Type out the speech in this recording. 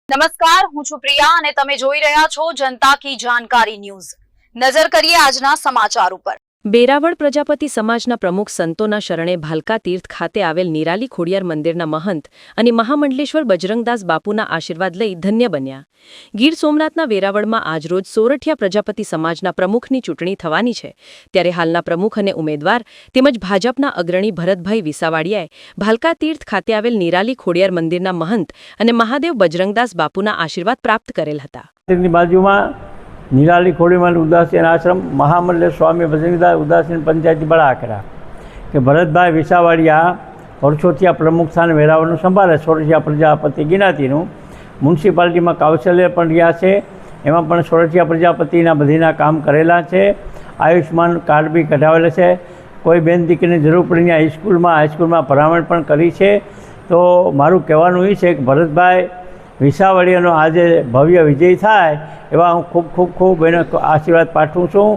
નમસ્કાર, હું છું પ્રિયા અને તમે જોઈ રહ્યા છો જનતા કી જાણકારી ન્યૂઝ। નજર કરીએ આજના સમાચાર ઉપર। વેરાવળ પ્રજાપતિ સમાજના પ્રમુખ સંતોના શરણે ભાલકા તીર્થ ખાતે આવેલ નિરાલી ખોડિયાર મંદિરના મહંત અને મહામંડલેશ્વર બજરંગદાસ બાપુના આશીર્વાદ લઈ ધન્ય બન્યા। ગીર સોમનાથના વેરાવળમાં આજરોજ સોરઠિયા પ્રજાપતિ સમાજના પ્રમુખની ચૂંટણી થવાની છે, ત્યારે હાલના પ્રમુખ અને ઉમેદવાર તેમજ ભાજપના અગ્રણી ભરતભાઈ વિસાવાડિયાએ ભાલકા તીર્થ ખાતે આવેલ નિરાલી ખોડિયાર મંદિરના મહંત અને મહાદેવ બજરંગદાસ બાપુના આશીર્વાદ પ્રાપ્ત કરેલ હતા। બાજુમાં નિરાલી ખોડિયાર ઉદાસીન આશ્રમ મહામંડલેશ્વર સ્વામી બજરંગદાસ ઉદાસીન પંચાયતી બળા કર્યા કે ભરતભાઈ વિસાવાડિયા વર્ષોથી આ પ્રમુખ સ્થાન વેરાવળનું સંભાળે સોરઠિયા પ્રજાપતિ જ્ઞાતિનું। મ્યુનિસિપાલિટીમાં કાઉન્સિલર પણ રહ્યા છે, એમાં પણ સોરઠિયા પ્રજાપતિના બધીના કામ કરેલા છે। આયુષ્માન કાર્ડ બી કઢાવેલા છે। કોઈ બેન દીકરીની જરૂર પડીને હાઈસ્કૂલમાં ભલામણ પણ કરી છે। તો મારું કહેવાનું એ છે કે ભરતભાઈ વિસાવાડિયાનો આજે ભવ્ય વિજય થાય એવા હું ખૂબ એને આશીર્વાદ પાઠવું છું।